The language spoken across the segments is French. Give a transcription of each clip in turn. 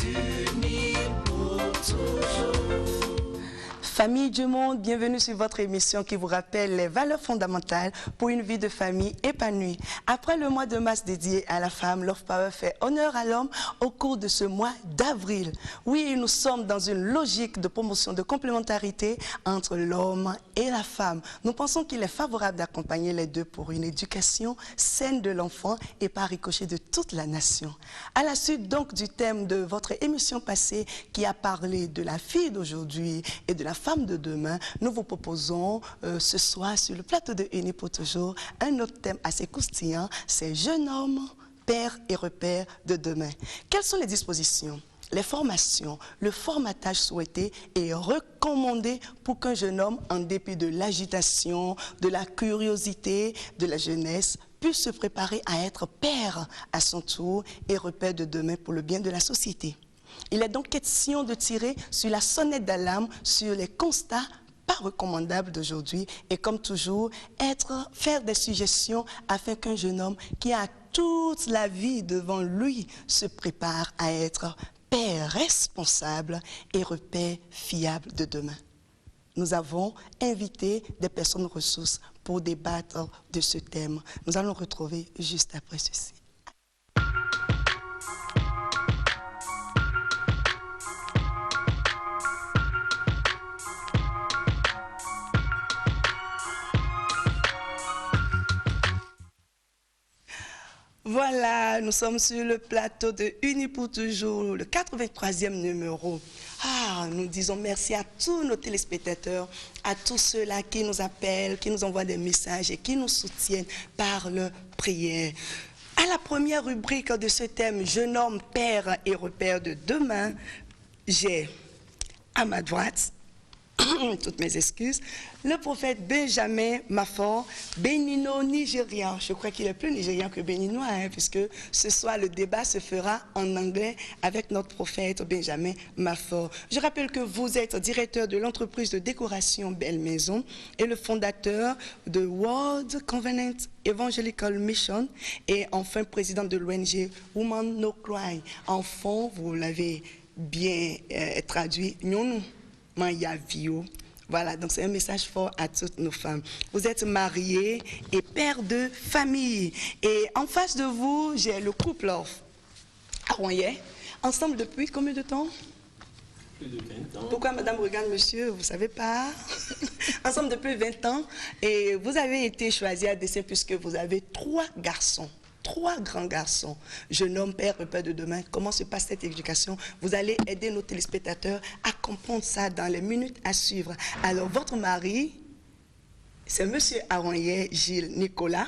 unis pour toujours. Famille du monde, bienvenue sur votre émission qui vous rappelle les valeurs fondamentales pour une vie de famille épanouie. Après le mois de mars dédié à la femme, Love Power fait honneur à l'homme au cours de ce mois d'avril. Oui, nous sommes dans une logique de promotion de complémentarité entre l'homme et la femme. Nous pensons qu'il est favorable d'accompagner les deux pour une éducation saine de l'enfant et par ricochet de toute la nation. À la suite donc du thème de votre émission passée qui a parlé de la fille d'aujourd'hui et de la femme de demain, nous vous proposons ce soir sur le plateau de Unis pour toujours un autre thème assez croustillant, c'est jeune homme, père et repère de demain. Quelles sont les dispositions, les formations, le formatage souhaité et recommandé pour qu'un jeune homme, en dépit de l'agitation, de la curiosité, de la jeunesse, puisse se préparer à être père à son tour et repère de demain pour le bien de la société? Il est donc question de tirer sur la sonnette d'alarme sur les constats pas recommandables d'aujourd'hui et comme toujours, faire des suggestions afin qu'un jeune homme qui a toute la vie devant lui se prépare à être père responsable et repère fiable de demain. Nous avons invité des personnes ressources pour débattre de ce thème. Nous allons retrouver juste après ceci. Voilà, nous sommes sur le plateau de Unis pour toujours, le 83e numéro. Nous disons merci à tous nos téléspectateurs, à tous ceux-là qui nous appellent, qui nous envoient des messages et qui nous soutiennent par leur prière. À la première rubrique de ce thème, jeune homme, père et repère de demain, j'ai à ma droite, toutes mes excuses, le prophète Benjamin Maffor, bénino-nigérien. Je crois qu'il est plus nigérien que béninois, puisque ce soir le débat se fera en anglais avec notre prophète Benjamin Maffor. Je rappelle que vous êtes directeur de l'entreprise de décoration Belle Maison et le fondateur de World Covenant Evangelical Mission et enfin président de l'ONG Women No Cry. En fond, vous l'avez bien traduit, Nyonou. Voilà, donc c'est un message fort à toutes nos femmes. Vous êtes mariés et père de famille. Et en face de vous, j'ai le couple Aroyer. Ensemble depuis combien de temps? Plus de 20 ans. Pourquoi madame regarde monsieur? Vous ne savez pas. Ensemble depuis 20 ans. Et vous avez été choisi à dessein puisque vous avez 3 garçons. 3 grands garçons, jeune homme, père, repère de demain. Comment se passe cette éducation? Vous allez aider nos téléspectateurs à comprendre ça dans les minutes à suivre. Alors, votre mari, c'est monsieur Aroyer Gilles Nicolas.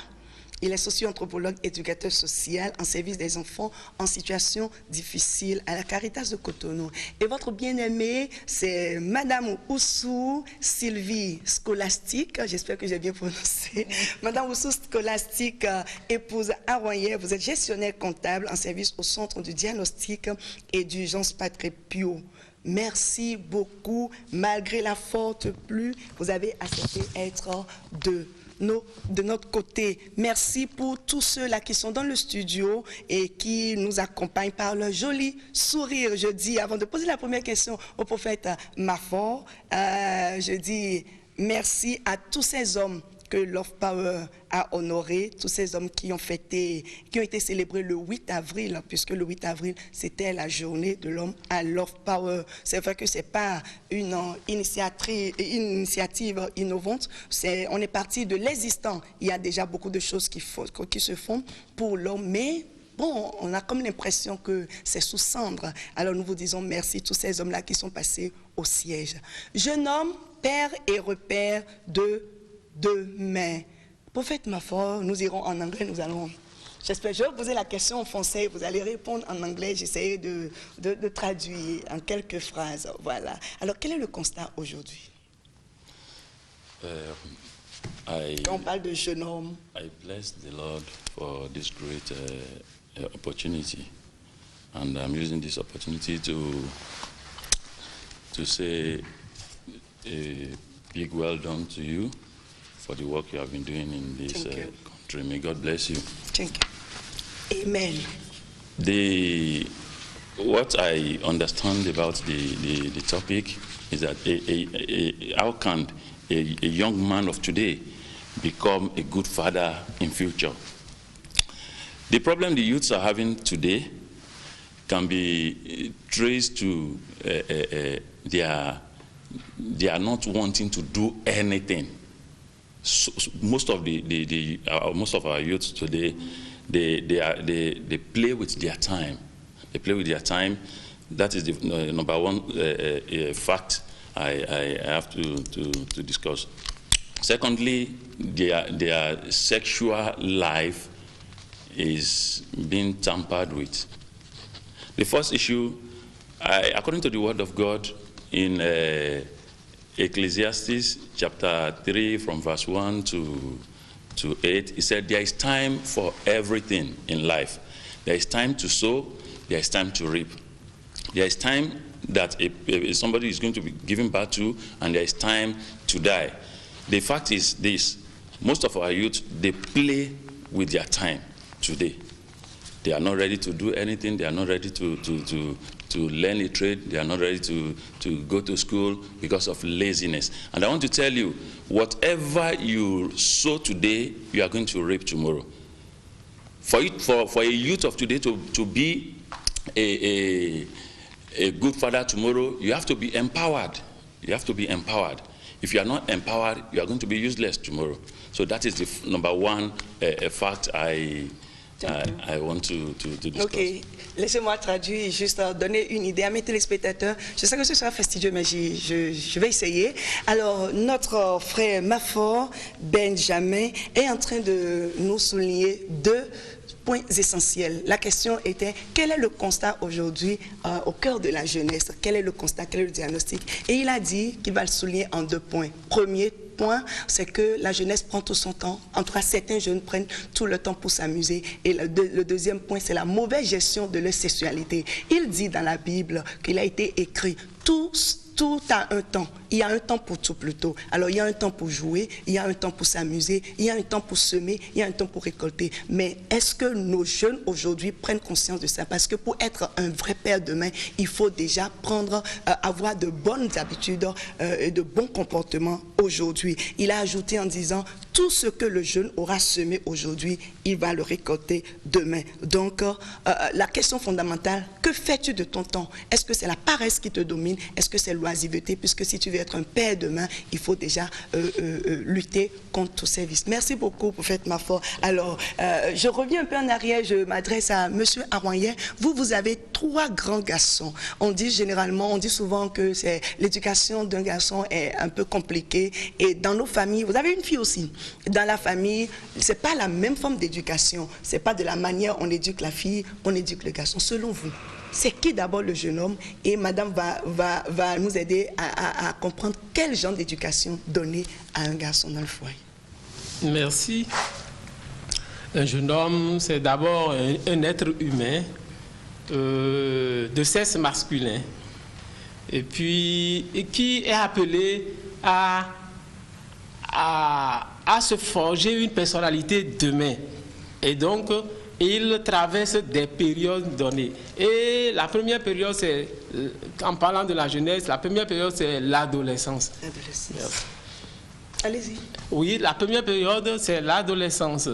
Il est socio-anthropologue, éducateur social en service des enfants en situation difficile à la Caritas de Cotonou. Et votre bien-aimée, c'est madame Oussou Sylvie Scolastique, j'espère que j'ai bien prononcé. Madame Oussou Scolastique, épouse Aroyer, vous êtes gestionnaire comptable en service au centre du diagnostic et d'urgence Patrick Pio. Merci beaucoup, malgré la forte pluie, vous avez accepté d'être de notre côté. Merci pour tous ceux-là qui sont dans le studio et qui nous accompagnent par leur joli sourire. Je dis, avant de poser la première question au prophète Maffor, je dis merci à tous ces hommes que Love Power a honoré, tous ces hommes qui ont été célébrés le 8 avril, puisque le 8 avril, c'était la journée de l'homme à Love Power. C'est vrai que ce n'est pas une initiative innovante, on est parti de l'existant. Il y a déjà beaucoup de choses qui se font pour l'homme, mais bon, on a comme l'impression que c'est sous cendre. Alors nous vous disons merci tous ces hommes-là qui sont passés au siège. Jeune homme, père et repère de demain. Prophète Maffor, nous irons en anglais, j'espère, je vais poser la question en français, vous allez répondre en anglais, j'essaierai de traduire en quelques phrases, voilà. Alors, quel est le constat aujourd'hui? On parle de jeune homme. I bless the Lord for this great opportunity, and I'm using this opportunity to say a big well done to you for the work you have been doing in this country. May God bless you. Thank you. Amen. The what I understand about the topic is that how can a young man of today become a good father in future? The problem the youths are having today can be traced to they are not wanting to do anything. So, most of most of our youths today, they play with their time. They play with their time. That is the number one fact I have to discuss. Secondly, their sexual life is being tampered with. The first issue, according to the Word of God in Ecclesiastes chapter 3 from verse 1 to 8, it said, there is time for everything in life. There is time to sow, there is time to reap. There is time that somebody is going to be given birth to, and there is time to die. The fact is this: most of our youth, they play with their time today. They are not ready to do anything. They are not ready to learn a trade. They are not ready to go to school because of laziness. And I want to tell you, whatever you sow today, you are going to reap tomorrow. For a youth of today to be a good father tomorrow, you have to be empowered. You have to be empowered. If you are not empowered, you are going to be useless tomorrow. So that is the number one fact I want to discuss. Ok, laissez-moi traduire et juste donner une idée à mes téléspectateurs. Je sais que ce sera fastidieux, mais je vais essayer. Alors, notre frère Mafor Benjamin est en train de nous souligner deux points essentiels. La question était, quel est le constat aujourd'hui au cœur de la jeunesse? Quel est le constat, quel est le diagnostic? Et il a dit qu'il va le souligner en 2 points. Premier point, c'est que la jeunesse prend tout son temps. En tout cas, certains jeunes prennent tout le temps pour s'amuser. Et le deuxième point, c'est la mauvaise gestion de leur sexualité. Il dit dans la Bible qu'il a été écrit, tout a un temps. Il y a un temps pour tout plutôt. Alors, il y a un temps pour jouer, il y a un temps pour s'amuser, il y a un temps pour semer, il y a un temps pour récolter. Mais est-ce que nos jeunes aujourd'hui prennent conscience de ça? Parce que pour être un vrai père demain, il faut déjà avoir de bonnes habitudes et de bons comportements aujourd'hui. Il a ajouté en disant, tout ce que le jeune aura semé aujourd'hui, il va le récolter demain. Donc, la question fondamentale, que fais-tu de ton temps? Est-ce que c'est la paresse qui te domine? Est-ce que c'est l'oisiveté? Puisque si tu veux être un père demain, il faut déjà lutter contre tous ces vices. Merci beaucoup, prophète Mafor. Alors, je reviens un peu en arrière, je m'adresse à M. Aroyer. Vous avez 3 grands garçons. On dit souvent que l'éducation d'un garçon est un peu compliquée. Et dans nos familles, vous avez une fille aussi. Dans la famille, ce n'est pas la même forme d'éducation. Ce n'est pas de la manière on éduque la fille, on éduque le garçon. Selon vous, c'est qui d'abord le jeune homme? Et madame va nous aider à comprendre quel genre d'éducation donner à un garçon dans le foyer. Merci. Un jeune homme, c'est d'abord un être humain de sexe masculin, et puis qui est appelé à se forger une personnalité demain. Et donc, il traverse des périodes données. Et la première période, c'est, en parlant de la jeunesse, la première période, c'est l'adolescence. Allez-y. Oui, la première période, c'est l'adolescence.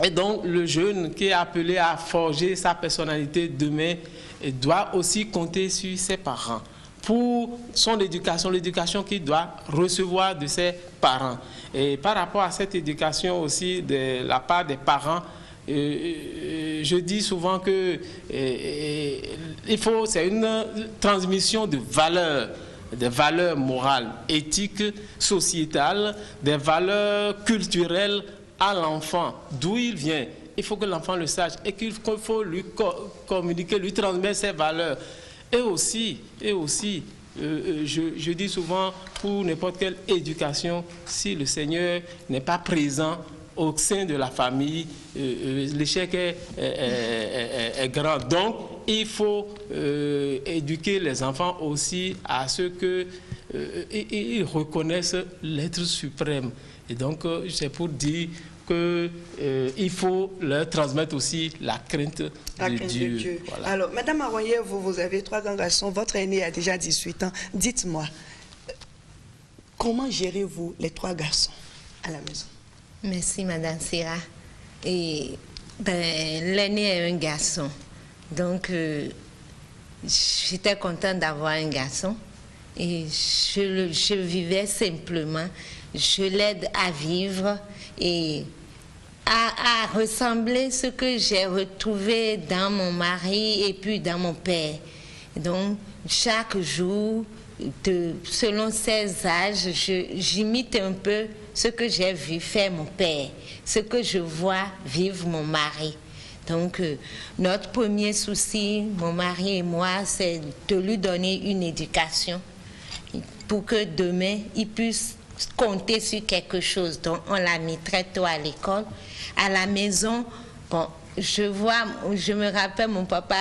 Et donc, le jeune qui est appelé à forger sa personnalité demain doit aussi compter sur ses parents pour son éducation, l'éducation qu'il doit recevoir de ses parents. Et par rapport à cette éducation aussi de la part des parents, je dis souvent que c'est une transmission de valeurs, des valeurs morales, éthiques, sociétales, des valeurs culturelles à l'enfant, d'où il vient. Il faut que l'enfant le sache et qu'il faut lui communiquer, lui transmettre ces valeurs. Et aussi, je dis souvent, pour n'importe quelle éducation, si le Seigneur n'est pas présent au sein de la famille, l'échec est grand. Donc, il faut éduquer les enfants aussi à ce qu'ils reconnaissent l'être suprême. Et donc, c'est pour dire qu'il faut leur transmettre aussi la crainte de Dieu. Voilà. Alors, Madame Aroyer, vous avez 3 grands garçons, votre aîné a déjà 18 ans. Dites-moi, comment gérez-vous les 3 garçons à la maison? Merci, Madame Sira. Et l'aîné est un garçon. Donc, j'étais contente d'avoir un garçon. Et je vivais simplement. Je l'aide à vivre et à ressembler ce que j'ai retrouvé dans mon mari et puis dans mon père. Donc, chaque jour, selon ses âges, j'imite un peu ce que j'ai vu faire mon père, ce que je vois vivre mon mari. Donc, notre premier souci, mon mari et moi, c'est de lui donner une éducation pour que demain, il puisse compter sur quelque chose. Donc, on l'a mis très tôt à l'école. À la maison, bon, je me rappelle, mon papa,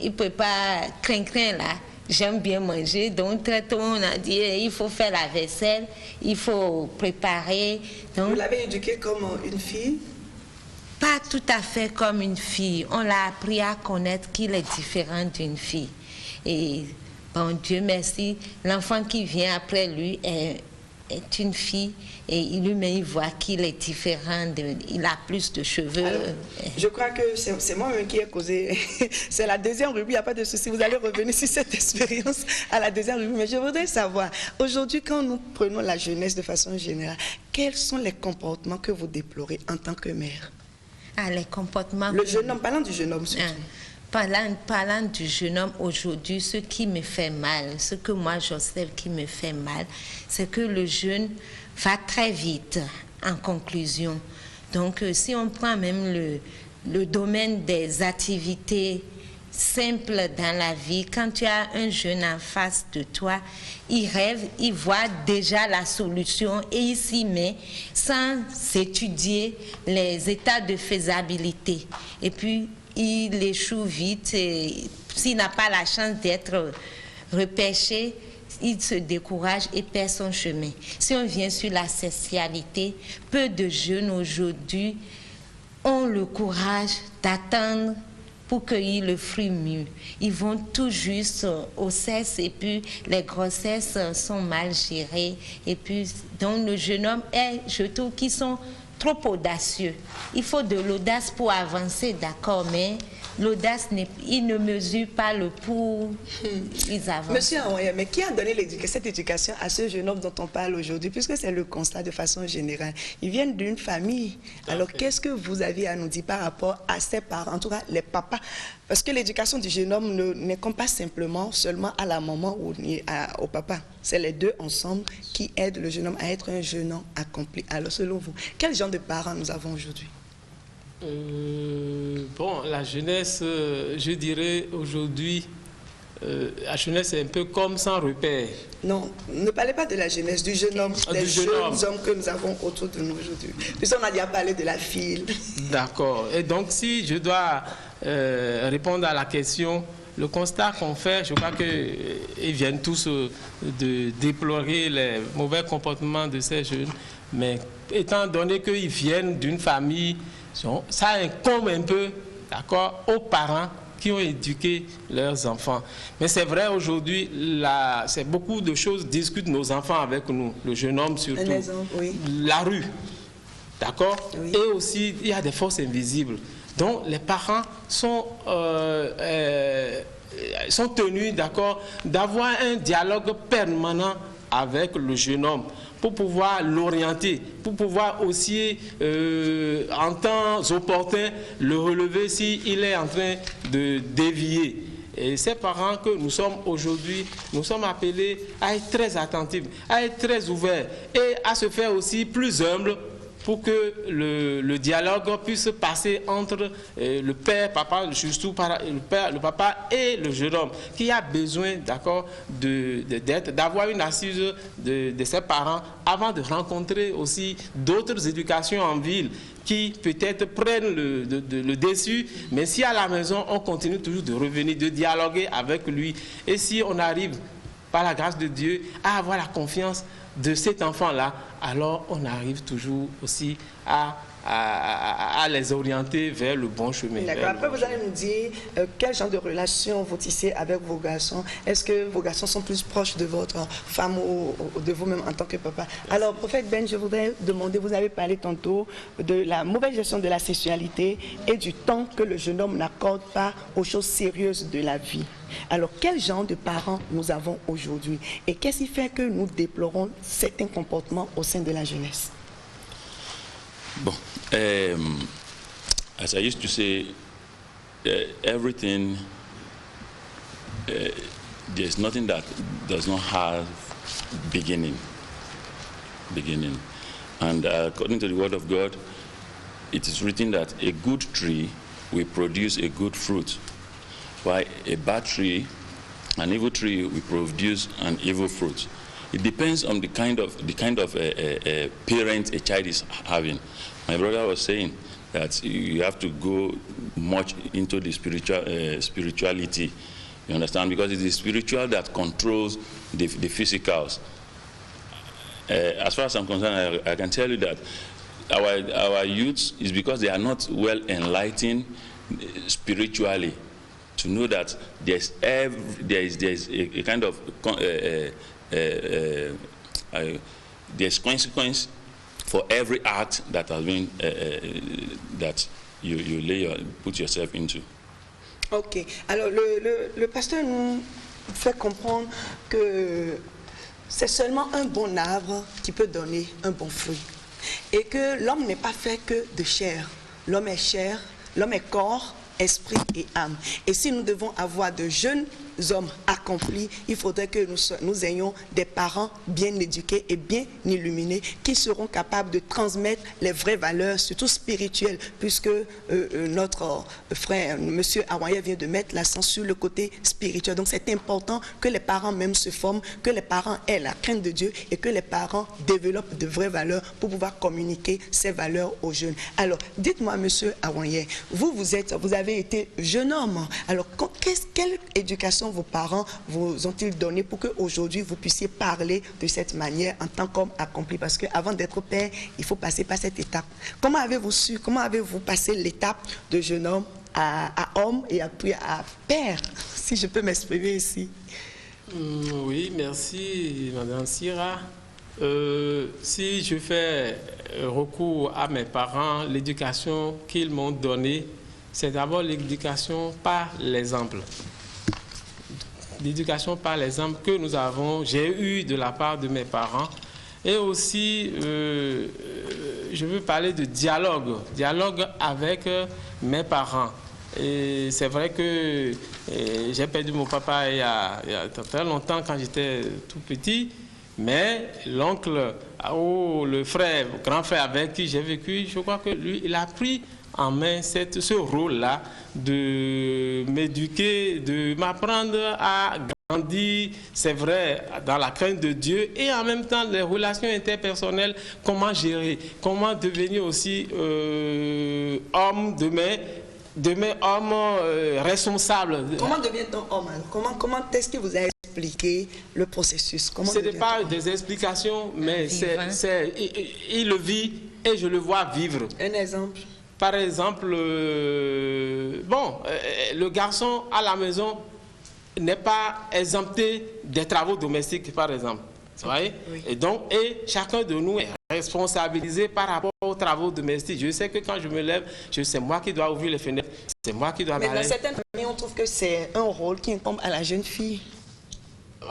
il prépare crin-crin là. J'aime bien manger, donc très tôt on a dit il faut faire la vaisselle, il faut préparer. Donc, vous l'avez éduquée comme une fille? Pas tout à fait comme une fille. On l'a appris à connaître qu'il est différent d'une fille. Et bon, Dieu merci, l'enfant qui vient après lui est une fille et lui-même il voit qu'il est différent, il a plus de cheveux. Alors, je crois que c'est moi-même qui ai causé. C'est la deuxième rubrique, il n'y a pas de souci, vous allez revenir sur cette expérience à la deuxième rubrique. Mais je voudrais savoir, aujourd'hui, quand nous prenons la jeunesse de façon générale, quels sont les comportements que vous déplorez en tant que mère? Les comportements... Le jeune homme, parlant du jeune homme surtout. Parlant du jeune homme aujourd'hui, ce qui me fait mal, ce que moi j'observe qui me fait mal, c'est que le jeune va très vite en conclusion. Donc si on prend même le domaine des activités simples dans la vie, quand tu as un jeune en face de toi, il rêve, il voit déjà la solution et il s'y met sans étudier les états de faisabilité. Et puis, il échoue vite et s'il n'a pas la chance d'être repêché, il se décourage et perd son chemin. Si on vient sur la sexualité, peu de jeunes aujourd'hui ont le courage d'attendre pour cueillir le fruit mûr. Ils vont tout juste au sexe et puis les grossesses sont mal gérées. Et puis, donc le jeune homme je trouve qu'ils sont trop audacieux. Il faut de l'audace pour avancer, d'accord, mais l'audace, il ne mesure pas le pour, ils avancent. Monsieur Aroyer, mais qui a donné cette éducation à ce jeune homme dont on parle aujourd'hui, puisque c'est le constat de façon générale? Ils viennent d'une famille. Alors, qu'est-ce que vous avez à nous dire par rapport à ses parents, en tout cas les papas? Parce que l'éducation du jeune homme n'incombe pas seulement à la maman ou au papa. C'est les deux ensemble qui aident le jeune homme à être un jeune homme accompli. Alors, selon vous, quel genre de parents nous avons aujourd'hui? Bon, la jeunesse, je dirais aujourd'hui, la jeunesse est un peu comme sans repère. Non, ne parlez pas de la jeunesse, du jeune homme, des jeunes hommes que nous avons autour de nous aujourd'hui. Puisqu'on a déjà parlé de la fille. D'accord. Et donc, si je dois répondre à la question, le constat qu'on fait, je crois qu'ils viennent tous de déplorer les mauvais comportements de ces jeunes, mais étant donné qu'ils viennent d'une famille, ça incombe un peu, d'accord, aux parents qui ont éduqué leurs enfants. Mais c'est vrai, aujourd'hui, c'est beaucoup de choses discutent nos enfants avec nous, le jeune homme surtout. Oui. La rue, d'accord, oui. Et aussi, il y a des forces invisibles. Donc, les parents sont tenus, d'accord, d'avoir un dialogue permanent avec le jeune homme pour pouvoir l'orienter, pour pouvoir aussi, en temps opportun, le relever s'il est en train de dévier. Et ces parents que nous sommes aujourd'hui, nous sommes appelés à être très attentifs, à être très ouverts et à se faire aussi plus humbles pour que le dialogue puisse passer entre le père, papa, surtout le papa et le jeune homme, qui a besoin, d'accord, d'avoir une assise de ses parents avant de rencontrer aussi d'autres éducations en ville qui peut-être prennent le dessus, mais si à la maison on continue toujours de revenir, de dialoguer avec lui, et si on arrive par la grâce de Dieu à avoir la confiance de cet enfant-là, alors on arrive toujours aussi à les orienter vers le bon chemin. D'accord. Après, vous allez nous dire quel genre de relation vous tissez avec vos garçons. Est-ce que vos garçons sont plus proches de votre femme ou de vous-même en tant que papa? Alors, prophète Ben, je voudrais demander, vous avez parlé tantôt de la mauvaise gestion de la sexualité et du temps que le jeune homme n'accorde pas aux choses sérieuses de la vie. Alors, quel genre de parents nous avons aujourd'hui? Et qu'est-ce qui fait que nous déplorons certains comportements au sein de la jeunesse? Bon, as I used to say, everything, there's nothing that does not have beginning. And according to the word of God, it is written that a good tree will produce a good fruit, while a bad tree, an evil tree, will produce an evil fruit. It depends on the kind of parent a child is having. My brother was saying that you have to go much into the spirituality. You understand? Because it's the spiritual that controls the physicals. As far as I'm concerned, I can tell you that our youths is because they are not well enlightened spiritually to know that there's a kind of there's consequence for every act that has been that you put yourself into. Ok. Alors le pasteur nous fait comprendre que c'est seulement un bon arbre qui peut donner un bon fruit, et que l'homme n'est pas fait que de chair. L'homme est chair, l'homme est corps, esprit et âme. Et si nous devons avoir de jeunes hommes accomplis, il faudrait que nous ayons des parents bien éduqués et bien illuminés qui seront capables de transmettre les vraies valeurs, surtout spirituelles, puisque notre frère, M. Awaye, vient de mettre l'accent sur le côté spirituel. Donc c'est important que les parents même se forment, que les parents aient la crainte de Dieu et que les parents développent de vraies valeurs pour pouvoir communiquer ces valeurs aux jeunes. Alors, dites-moi, M. Awaye, vous avez été jeune homme. Alors, quelle éducation vos parents vous ont-ils donné pour qu'aujourd'hui vous puissiez parler de cette manière en tant qu'homme accompli? Parce qu'avant d'être père, il faut passer par cette étape. Comment avez-vous passé l'étape de jeune homme à homme et puis à père, si je peux m'exprimer ici? Oui, merci Madame Sira. Si je fais recours à mes parents, l'éducation qu'ils m'ont donnée, c'est d'abord l'éducation par l'exemple. L'éducation par l'exemple que j'ai eu de la part de mes parents. Et aussi, je veux parler de dialogue avec mes parents. Et c'est vrai que j'ai perdu mon papa il y a très longtemps quand j'étais tout petit, mais l'oncle ou le frère, le grand frère avec qui j'ai vécu, je crois que lui, il a pris en main ce rôle-là de m'éduquer, de m'apprendre à grandir, c'est vrai, dans la crainte de Dieu, et en même temps les relations interpersonnelles, comment gérer, comment devenir aussi homme demain homme responsable. Comment devient-on homme? Comment est-ce que vous avez expliqué le processus? Ce n'est pas des explications, mais il le vit et je le vois vivre. Un exemple? Par exemple, le garçon à la maison n'est pas exempté des travaux domestiques, par exemple. Vous voyez? Oui. Et chacun de nous est responsabilisé par rapport aux travaux domestiques. Je sais que quand je me lève, c'est moi qui dois ouvrir les fenêtres, c'est moi qui dois... Mais dans certaines familles, on trouve que c'est un rôle qui incombe à la jeune fille.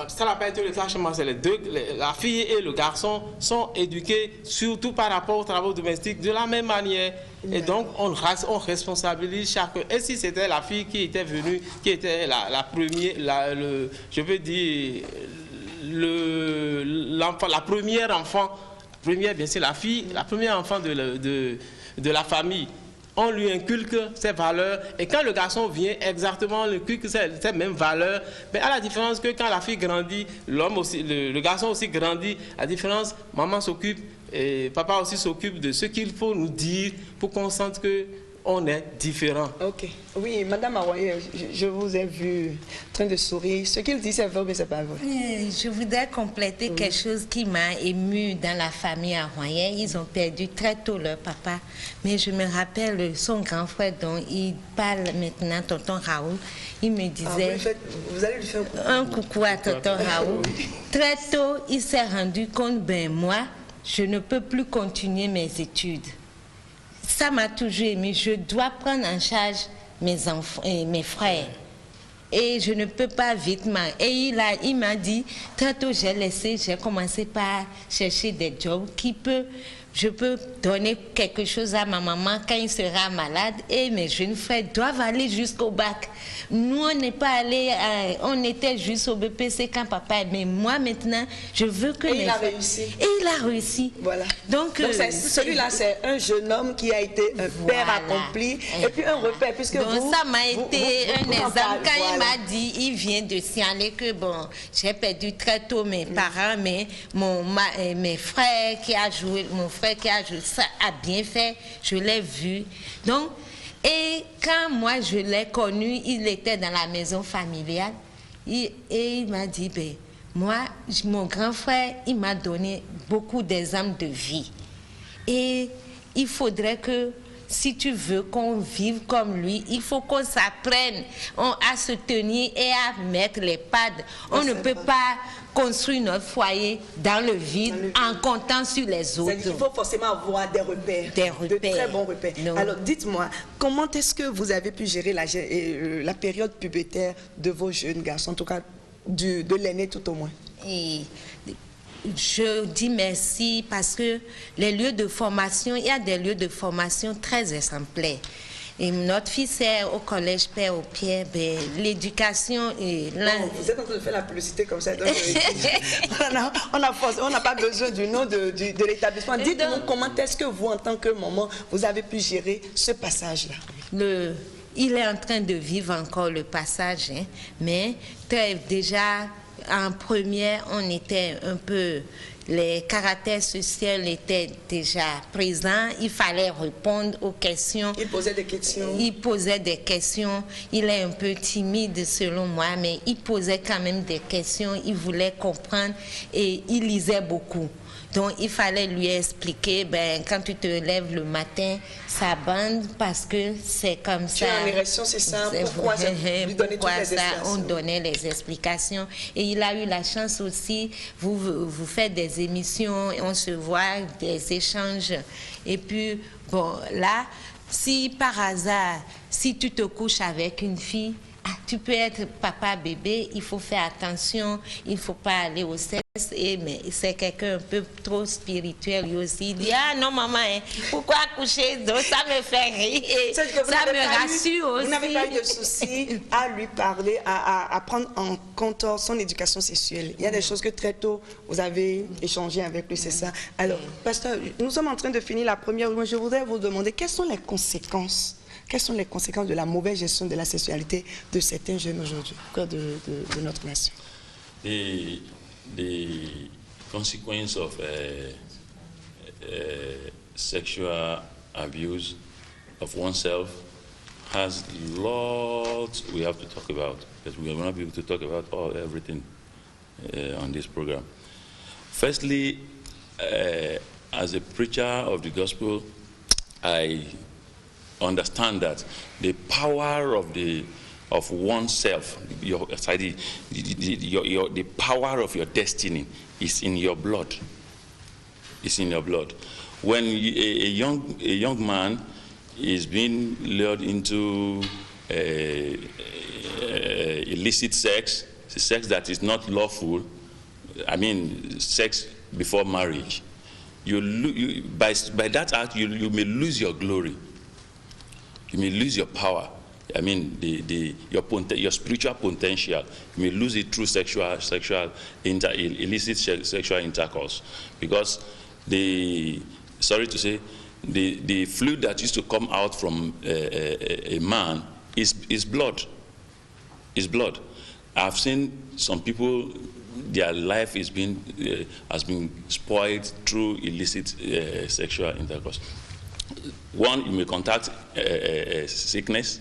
Ça n'a pas été le cas chez moi, c'est les deux, la fille et le garçon sont éduqués surtout par rapport aux travaux domestiques de la même manière. Et donc on responsabilise chacun. Et si c'était la fille qui était venue, qui était la première, je veux dire, la première enfant, bien c'est la fille, la première enfant de la famille. On lui inculque ces valeurs et quand le garçon vient exactement, on lui inculque ces mêmes valeurs, mais à la différence que quand la fille grandit, l'homme aussi, le garçon aussi grandit, la différence, maman s'occupe et papa aussi s'occupe de ce qu'il faut nous dire pour qu'on sente que on est différents. Ok. Oui, Madame Aroyer, je vous ai vu en train de sourire. Ce qu'il dit, c'est vrai, mais c'est pas vrai. Je voudrais compléter quelque chose qui m'a ému dans la famille Aroyer. Ils ont perdu très tôt leur papa. Mais je me rappelle son grand frère dont il parle maintenant, tonton Raoul. Il me disait... vous allez lui faire un coucou à tonton Raoul. Très tôt, il s'est rendu compte, moi, je ne peux plus continuer mes études. Ça m'a toujours ému. Je dois prendre en charge mes enfants et mes frères. Et je ne peux pas vite. Et il m'a dit, très tôt j'ai commencé par chercher des jobs je peux donner quelque chose à ma maman quand il sera malade. Et mes jeunes frères doivent aller jusqu'au bac. Nous, on n'est pas allés, on était juste au BPC quand papa est. Mais moi, maintenant, je veux que il a réussi. Et il a réussi. Voilà. Donc celui-là, c'est un jeune homme qui a été un père accompli. Et puis un repère, puisque donc ça m'a été un exemple. Quand il m'a dit, il vient de signaler que, j'ai perdu très tôt mes parents, mais mes frères qui a joué, mon frère qui a joué, ça a bien fait, je l'ai vu. Donc, et quand moi je l'ai connu, il était dans la maison familiale, et il m'a dit, moi, mon grand frère, il m'a donné beaucoup d'exemples de vie. Et il faudrait que, si tu veux qu'on vive comme lui, il faut qu'on s'apprenne à se tenir et à mettre les pads. On ne peut pas construire notre foyer dans le vide en comptant sur les autres. Il faut forcément avoir des repères. De très bons repères. Non. Alors dites-moi, comment est-ce que vous avez pu gérer la période pubertaire de vos jeunes garçons, en tout cas de l'aîné tout au moins? Je dis merci parce que les lieux de formation, il y a des lieux de formation très exemplaires. Et notre fils est au collège Père au Pierre, l'éducation et vous êtes en train de faire la publicité comme ça. Donc, on n'a pas besoin du nom de l'établissement. Dites-nous comment est-ce que vous, en tant que maman, vous avez pu gérer ce passage-là? Il est en train de vivre encore le passage, mais déjà en première, on était un peu... Les caractères sociaux étaient déjà présents. Il fallait répondre aux questions. Il posait des questions. Il posait des questions. Il est un peu timide selon moi, mais il posait quand même des questions. Il voulait comprendre et il lisait beaucoup. Donc, il fallait lui expliquer, quand tu te lèves le matin, ça bande parce que c'est comme ça. Tu es en érection, c'est ça? Pourquoi ça? Lui donner toutes les explications. On donnait les explications. Et il a eu la chance aussi, vous faites des émissions, on se voit, des échanges. Et puis, là, si par hasard, si tu te couches avec une fille, tu peux être papa, bébé, il faut faire attention, il ne faut pas aller au sexe. Mais c'est quelqu'un un peu trop spirituel lui aussi. Il dit, non maman, pourquoi coucher? Donc ça me fait rire et ça me rassure aussi. Vous n'avez pas eu de souci à lui parler, à prendre en compte son éducation sexuelle. Il y a des choses que très tôt vous avez échangé avec lui, c'est ça. Alors, pasteur, nous sommes en train de finir la première. Je voudrais vous demander quelles sont les conséquences? Quelles sont les conséquences de la mauvaise gestion de la sexualité de certains jeunes aujourd'hui, de notre nation? The consequence of sexual abuse of oneself has lots we have to talk about, because we will not be able to talk about everything on this program. Firstly, as a preacher of the gospel, I understand that the power of oneself, the power of your destiny is in your blood. It's in your blood. When a young man is being lured into illicit sex that is not lawful, I mean sex before marriage, by that act you may lose your glory. You may lose your power. I mean, your spiritual potential. You may lose it through illicit sexual intercourse, because sorry to say, the fluid that used to come out from a man is blood. Is blood. I've seen some people, their life has been spoiled through illicit sexual intercourse. One, you may contact a sickness,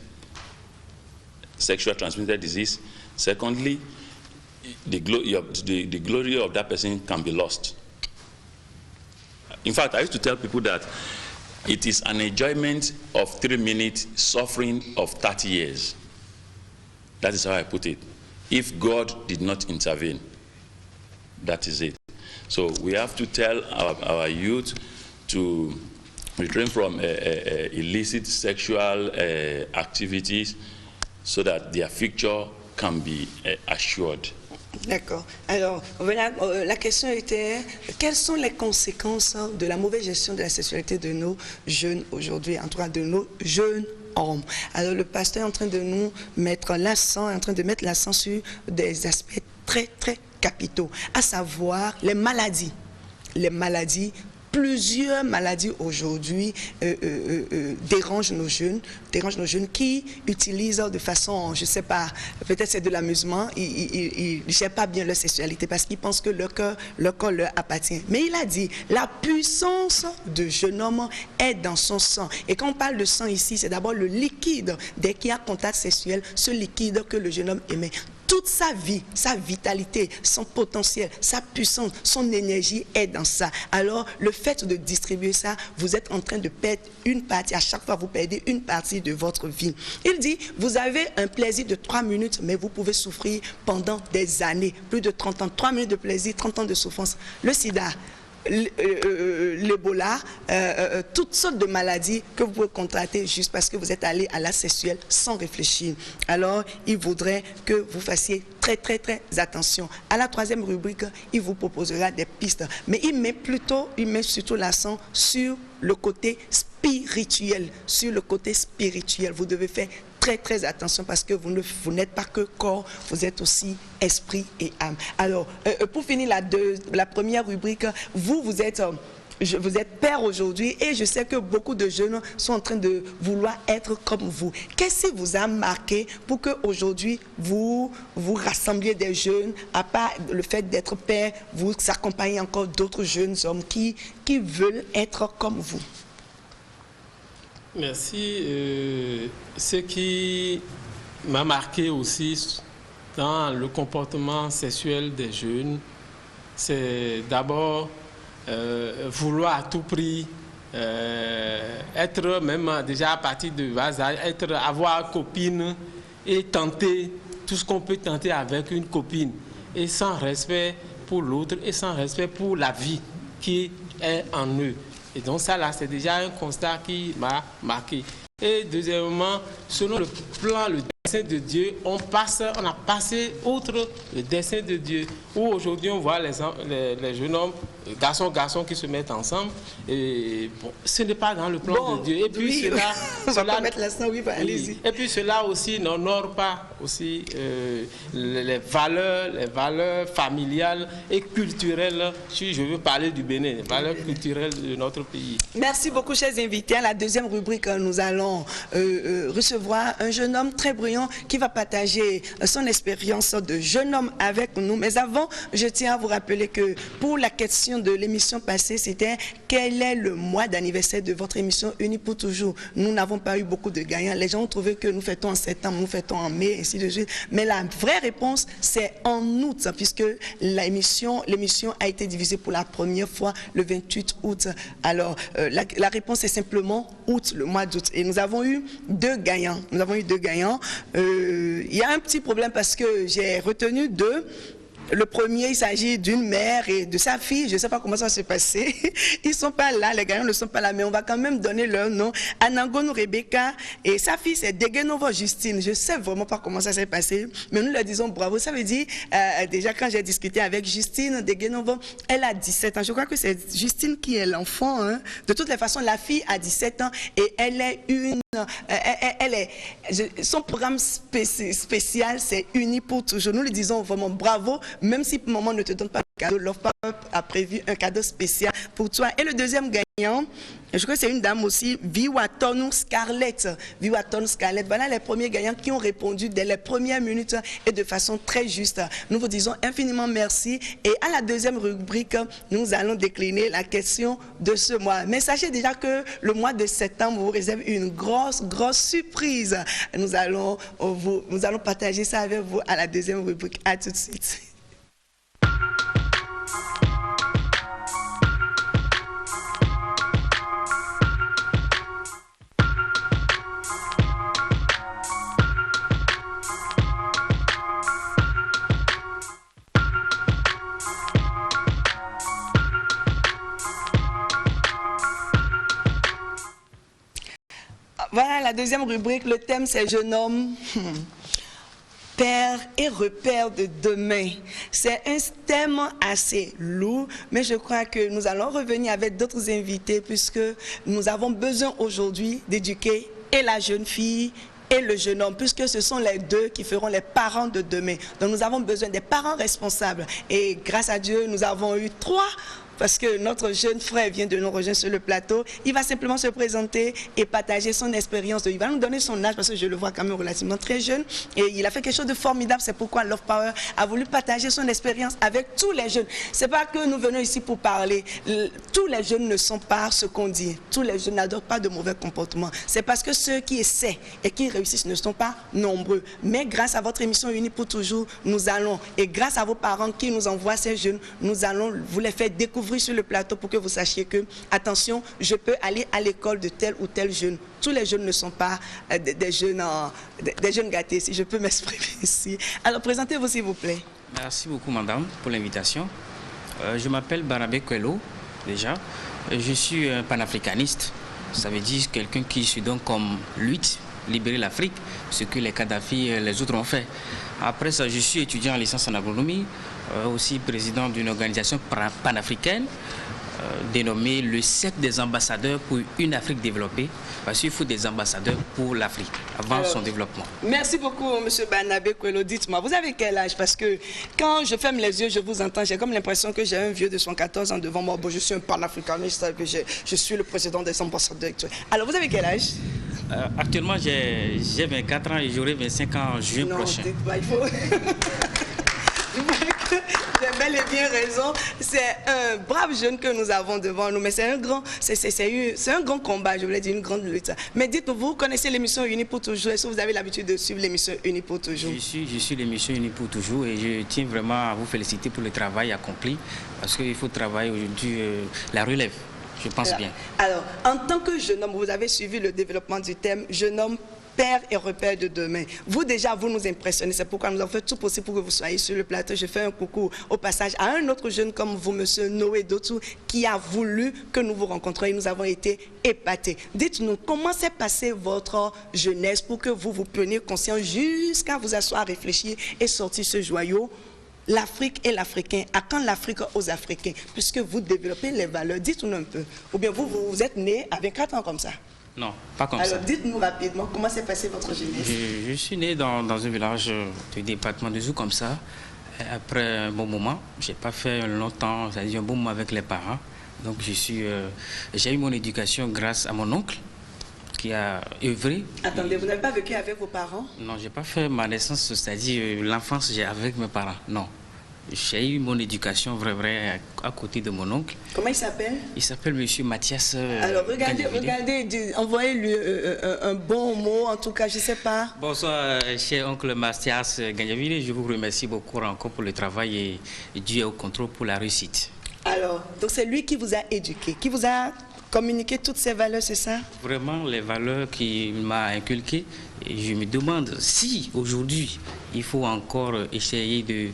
sexual transmitted disease. Secondly, the glory of that person can be lost. In fact, I used to tell people that it is an enjoyment of 3 minutes, suffering of 30 years. That is how I put it. If God did not intervene, that is it. So we have to tell our youth to refrain from illicit sexual activities so that their future can be assured. D'accord. Alors, voilà, la question était, quelles sont les conséquences de la mauvaise gestion de la sexualité de nos jeunes aujourd'hui, en tout cas de nos jeunes hommes? Alors, le pasteur est en train de nous mettre l'accent, sur des aspects très, très capitaux, à savoir les maladies. Les maladies. Plusieurs maladies aujourd'hui dérangent nos jeunes qui utilisent de façon, je ne sais pas, peut-être c'est de l'amusement, ils ne gèrent pas bien leur sexualité parce qu'ils pensent que leur corps leur appartient. Mais il a dit, la puissance du jeune homme est dans son sang. Et quand on parle de sang ici, c'est d'abord le liquide, dès qu'il y a contact sexuel, ce liquide que le jeune homme émet. Toute sa vie, sa vitalité, son potentiel, sa puissance, son énergie est dans ça. Alors, le fait de distribuer ça, vous êtes en train de perdre une partie. À chaque fois, vous perdez une partie de votre vie. Il dit, vous avez un plaisir de 3 minutes, mais vous pouvez souffrir pendant des années. Plus de 30 ans. 3 minutes de plaisir, 30 ans de souffrance. Le sida, l'Ebola, toutes sortes de maladies que vous pouvez contracter juste parce que vous êtes allé à la sexuelle sans réfléchir. Alors, il voudrait que vous fassiez très, très, très attention. À la 3e rubrique, il vous proposera des pistes. Mais il met surtout l'accent sur le côté spirituel. Sur le côté spirituel. Vous devez faire très, très attention parce que vous n'êtes pas que corps, vous êtes aussi esprit et âme. Alors, pour finir la première rubrique, vous êtes père aujourd'hui et je sais que beaucoup de jeunes sont en train de vouloir être comme vous. Qu'est-ce qui vous a marqué pour qu'aujourd'hui vous rassembliez des jeunes, à part le fait d'être père, vous accompagnez encore d'autres jeunes hommes qui veulent être comme vous? Merci. Ce qui m'a marqué aussi dans le comportement sexuel des jeunes, c'est d'abord vouloir à tout prix être, même déjà à partir de bas âge, avoir copine et tenter tout ce qu'on peut tenter avec une copine, et sans respect pour l'autre et sans respect pour la vie qui est en eux. Et donc ça là, c'est déjà un constat qui m'a marqué. Et deuxièmement, selon le plan, le dessein de Dieu, on a passé outre le dessein de Dieu. Où aujourd'hui on voit les jeunes hommes, garçons qui se mettent ensemble. Et bon, ce n'est pas dans le plan de Dieu. Et puis cela aussi n'honore pas aussi les valeurs familiales et culturelles. Si je veux parler du Bénin, les valeurs culturelles de notre pays. Merci beaucoup, chers invités. À la 2e rubrique, nous allons recevoir un jeune homme très brillant qui va partager son expérience de jeune homme avec nous. Mais avant, je tiens à vous rappeler que pour la question de l'émission passée, c'était quel est le mois d'anniversaire de votre émission Unis pour toujours. Nous n'avons pas eu beaucoup de gagnants. Les gens ont trouvé que nous fêtons en septembre, nous fêtons en mai, ainsi de suite. Mais la vraie réponse, c'est en août, puisque l'émission a été divisée pour la première fois le 28 août. Alors, la réponse est simplement août, le mois d'août. Et nous avons eu 2 gagnants. Il y a un petit problème parce que j'ai retenu 2. Le premier, il s'agit d'une mère et de sa fille. Je ne sais pas comment ça s'est passé. Ils ne sont pas là, les gagnants ne sont pas là, mais on va quand même donner leur nom. Anangono Rebecca et sa fille, c'est Degenovo Justine. Je ne sais vraiment pas comment ça s'est passé, mais nous leur disons bravo. Ça veut dire, déjà quand j'ai discuté avec Justine Degenovo, elle a 17 ans. Je crois que c'est Justine qui est l'enfant. Hein. De toutes les façons, la fille a 17 ans et elle est son programme spécial, c'est Unis pour toujours. Nous lui disons vraiment bravo, même si pour le moment on ne te donne pas cadeau. Love Power a prévu un cadeau spécial pour toi. Et le deuxième gagnant, je crois que c'est une dame aussi, Viwaton Scarlett. Viwaton Scarlett. Voilà les premiers gagnants qui ont répondu dès les premières minutes et de façon très juste. Nous vous disons infiniment merci. Et à la deuxième rubrique, nous allons décliner la question de ce mois. Mais sachez déjà que le mois de septembre vous réserve une grosse surprise. Nous allons partager ça avec vous à la deuxième rubrique. À tout de suite. Voilà la deuxième rubrique, le thème c'est jeune homme, père et repère de demain. C'est un thème assez lourd, mais je crois que nous allons revenir avec d'autres invités puisque nous avons besoin aujourd'hui d'éduquer et la jeune fille et le jeune homme, puisque ce sont les deux qui feront les parents de demain. Donc nous avons besoin des parents responsables et grâce à Dieu, nous avons eu 3 parce que notre jeune frère vient de nous rejoindre sur le plateau. Il va simplement se présenter et partager son expérience. Il va nous donner son âge parce que je le vois quand même relativement très jeune. Et il a fait quelque chose de formidable. C'est pourquoi Love Power a voulu partager son expérience avec tous les jeunes. C'est pas que nous venons ici pour parler. Tous les jeunes ne sont pas ce qu'on dit. Tous les jeunes n'adoptent pas de mauvais comportements. C'est parce que ceux qui essaient et qui réussissent ne sont pas nombreux. Mais grâce à votre émission Unis pour toujours, nous allons, et grâce à vos parents qui nous envoient ces jeunes, nous allons vous les faire découvrir sur le plateau pour que vous sachiez que, attention, je peux aller à l'école de tel ou tel jeune. Tous les jeunes ne sont pas des jeunes gâtés, si je peux m'exprimer ici. Alors, présentez-vous s'il vous plaît. Merci beaucoup, madame, pour l'invitation. Je m'appelle Barnabé Coelho, déjà. Je suis un panafricaniste. Ça veut dire quelqu'un qui se donne comme lutte, libérer l'Afrique, ce que les Kadhafi et les autres ont fait. Après ça, je suis étudiant en licence en agronomie, aussi président d'une organisation panafricaine dénommée le Cercle des ambassadeurs pour une Afrique développée, parce qu'il faut des ambassadeurs pour l'Afrique avant son développement. Merci beaucoup, M. Barnabé Coelho. Dites-moi, vous avez quel âge? Parce que quand je ferme les yeux, je vous entends, j'ai comme l'impression que j'ai un vieux de 114 ans devant moi. Bon, je suis un panafricaniste, que je suis le président des ambassadeurs. Alors, vous avez quel âge? Actuellement, j'ai 24 ans et j'aurai 25 ans en juin prochain. Non, il faut... J'ai bel et bien raison. C'est un brave jeune que nous avons devant nous, mais c'est un grand combat, je voulais dire, une grande lutte. Mais dites-nous, vous connaissez l'émission Unis pour toujours? Est-ce que vous avez l'habitude de suivre l'émission Unis pour toujours? Je suis l'émission Unis pour toujours et je tiens vraiment à vous féliciter pour le travail accompli, parce qu'il faut travailler aujourd'hui la relève. Je pense bien. Alors, en tant que jeune homme, vous avez suivi le développement du thème jeune homme, père et repère de demain. Vous déjà, vous nous impressionnez. C'est pourquoi nous avons fait tout possible pour que vous soyez sur le plateau. Je fais un coucou au passage à un autre jeune comme vous, monsieur Noé Dotou, qui a voulu que nous vous rencontrions. Nous avons été épatés. Dites-nous, comment s'est passée votre jeunesse pour que vous vous preniez conscience jusqu'à vous asseoir, réfléchir et sortir ce joyau? L'Afrique et l'Africain, à quand l'Afrique aux Africains? Puisque vous développez les valeurs, dites-nous un peu. Ou bien vous êtes né à 24 ans comme ça? Non, pas comme ça. Alors dites-nous rapidement, comment s'est passée votre jeunesse? Je suis né dans un village du département de Zou comme ça. Et après un bon moment, je n'ai pas fait longtemps, c'est-à-dire un bon moment avec les parents. Donc j'ai eu mon éducation grâce à mon oncle qui a œuvré. Attendez, vous n'avez pas vécu avec vos parents? Non, je n'ai pas fait ma naissance, c'est-à-dire l'enfance, j'ai avec mes parents, non. J'ai eu mon éducation vrai à côté de mon oncle. Comment il s'appelle? Il s'appelle monsieur Mathias. Alors regardez, envoyez-lui un bon mot, en tout cas, je ne sais pas. Bonsoir, cher oncle Mathias Ganyavile. Je vous remercie beaucoup encore pour le travail et Dieu au contrôle pour la réussite. Alors, donc c'est lui qui vous a éduqué, qui vous a communiqué toutes ces valeurs, c'est ça? Vraiment, les valeurs qu'il m'a inculquées. Et je me demande si aujourd'hui il faut encore essayer de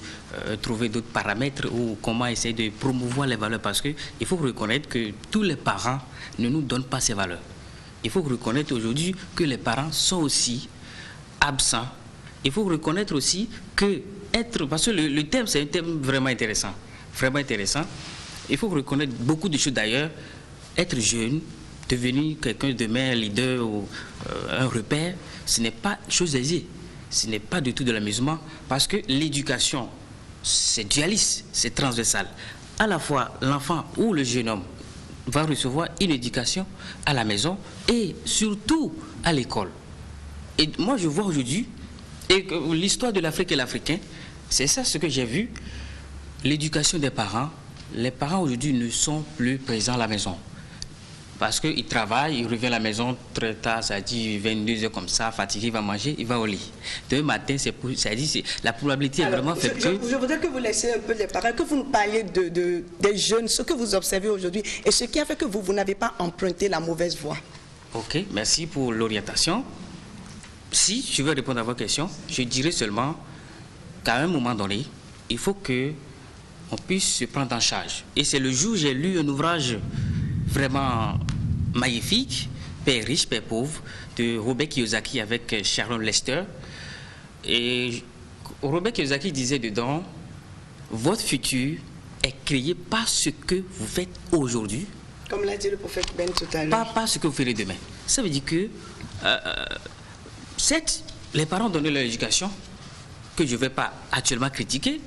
trouver d'autres paramètres ou comment essayer de promouvoir les valeurs, parce qu'il faut reconnaître que tous les parents ne nous donnent pas ces valeurs. Il faut reconnaître aujourd'hui que les parents sont aussi absents. Il faut reconnaître aussi que parce que le thème c'est un thème vraiment intéressant, Il faut reconnaître beaucoup de choses d'ailleurs. Être jeune, devenir quelqu'un de demain, leader ou un repère, ce n'est pas chose aisée. Ce n'est pas du tout de l'amusement, parce que l'éducation, c'est dualiste, c'est transversal. À la fois, l'enfant ou le jeune homme va recevoir une éducation à la maison et surtout à l'école. Et moi, je vois aujourd'hui, et l'histoire de l'Afrique et l'Africain, c'est ça ce que j'ai vu, l'éducation des parents. Les parents aujourd'hui ne sont plus présents à la maison. Parce qu'ils travaillent, ils reviennent à la maison très tard, ça dit 22h comme ça, fatigué, il va manger, il va au lit. Demain matin, la probabilité est vraiment faible. Je voudrais que vous laissiez un peu les parents, que vous nous parliez des jeunes, ce que vous observez aujourd'hui et ce qui a fait que vous n'avez pas emprunté la mauvaise voie. Ok, merci pour l'orientation. Si je veux répondre à votre question, je dirais seulement qu'à un moment donné, il faut qu'on puisse se prendre en charge. Et c'est le jour où j'ai lu un ouvrage vraiment magnifique, Père riche, Père pauvre, de Robert Kiyosaki avec Sharon Lester. Et Robert Kiyosaki disait dedans, votre futur est créé par ce que vous faites aujourd'hui. Comme l'a dit le prophète Ben tout à l'heure. Pas par ce que vous ferez demain. Ça veut dire que, certes, les parents donnent leur éducation, que je ne vais pas actuellement critiquer.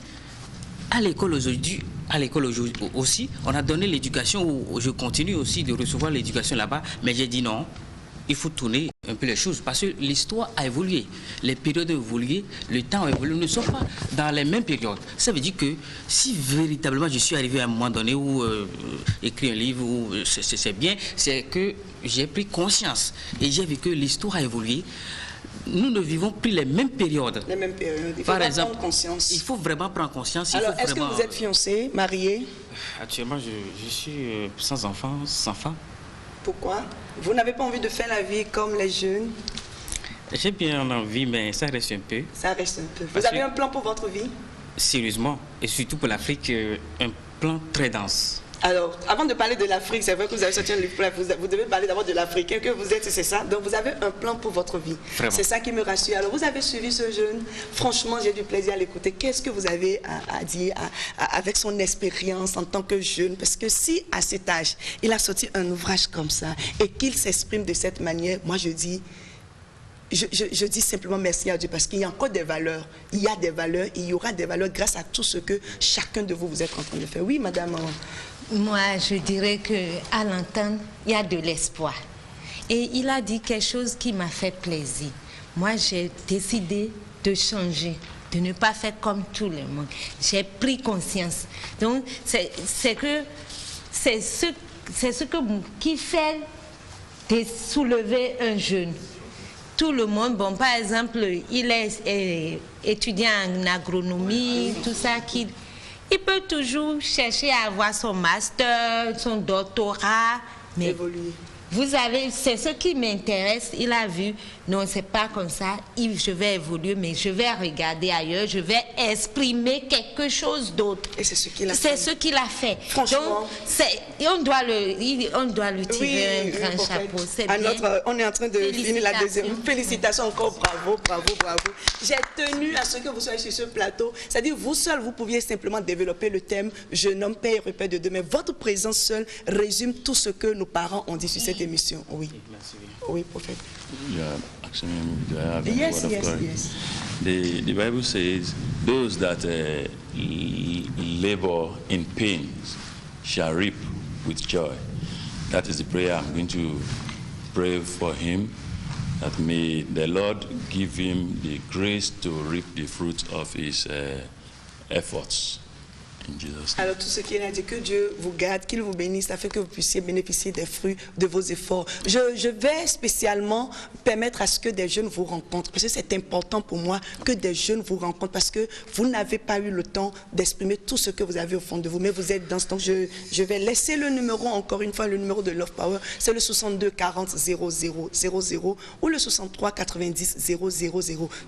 À l'école aujourd'hui aussi, on a donné l'éducation, où je continue aussi de recevoir l'éducation là-bas, mais j'ai dit non, il faut tourner un peu les choses, parce que l'histoire a évolué, les périodes ont évolué, le temps a évolué, nous ne sommes pas dans les mêmes périodes. Ça veut dire que si véritablement je suis arrivé à un moment donné où écrire un livre, où c'est bien, c'est que j'ai pris conscience et j'ai vu que l'histoire a évolué. Nous ne vivons plus les mêmes périodes. Les mêmes périodes. Il faut Par exemple, prendre conscience. Il faut vraiment prendre conscience. Alors, est-ce que vous êtes fiancé, marié? Actuellement, je suis sans enfant, sans femme. Pourquoi? Vous n'avez pas envie de faire la vie comme les jeunes? J'ai bien envie, mais ça reste un peu. Ça reste un peu. Vous avez un plan pour votre vie? Sérieusement, et surtout pour l'Afrique, un plan très dense. Alors, avant de parler de l'Afrique, c'est vrai que vous avez sorti un livre, vous devez parler d'abord de l'Africain que vous êtes, c'est ça. Donc, vous avez un plan pour votre vie. C'est ça qui me rassure. Alors, vous avez suivi ce jeune. Franchement, j'ai du plaisir à l'écouter. Qu'est-ce que vous avez à dire avec son expérience en tant que jeune? Parce que si, à cet âge, il a sorti un ouvrage comme ça et qu'il s'exprime de cette manière, moi, je dis simplement merci à Dieu parce qu'il y a encore des valeurs. Il y a des valeurs, il y aura des valeurs grâce à tout ce que chacun de vous êtes en train de faire. Oui, madame. Moi, je dirais qu'à l'entendre, il y a de l'espoir. Et il a dit quelque chose qui m'a fait plaisir. Moi, j'ai décidé de changer, de ne pas faire comme tout le monde. J'ai pris conscience. Donc, c'est ce qui fait de soulever un jeune. Tout le monde, bon, par exemple, il est étudiant en agronomie, tout ça, il peut toujours chercher à avoir son master, son doctorat, mais évoluer. Vous avez, c'est ce qui m'intéresse. Il a vu, non, c'est pas comme ça. Je vais évoluer, mais je vais regarder ailleurs. Je vais exprimer quelque chose d'autre. Et c'est ce qu'il a fait. C'est ce qu'il a fait. Franchement. Donc, on doit lui tirer un grand chapeau. C'est bien. On est en train de finir la deuxième. Félicitations encore, bravo, bravo, bravo. J'ai tenu à ce que vous soyez sur ce plateau. C'est-à-dire, vous seul, vous pouviez simplement développer le thème jeune homme, père et repère de demain. Votre présence seule résume tout ce que nos parents ont dit sur cette émission. Oui. Oui, prophète. Yeah, asking him, do I have any Yes, word of yes, God? yes. The Bible says, those that labor in pains shall reap with joy. That is the prayer I'm going to pray for him, that may the Lord give him the grace to reap the fruit of his efforts. Alors tout ce qu'il a dit, que Dieu vous garde, qu'il vous bénisse, afin que vous puissiez bénéficier des fruits de vos efforts. Je vais spécialement permettre à ce que des jeunes vous rencontrent, parce que c'est important pour moi que des jeunes vous rencontrent, parce que vous n'avez pas eu le temps d'exprimer tout ce que vous avez au fond de vous, mais vous êtes dans ce temps. Je vais laisser le numéro, encore une fois, le numéro de Love Power, c'est le 62 40 00 00 ou le 63 90 000.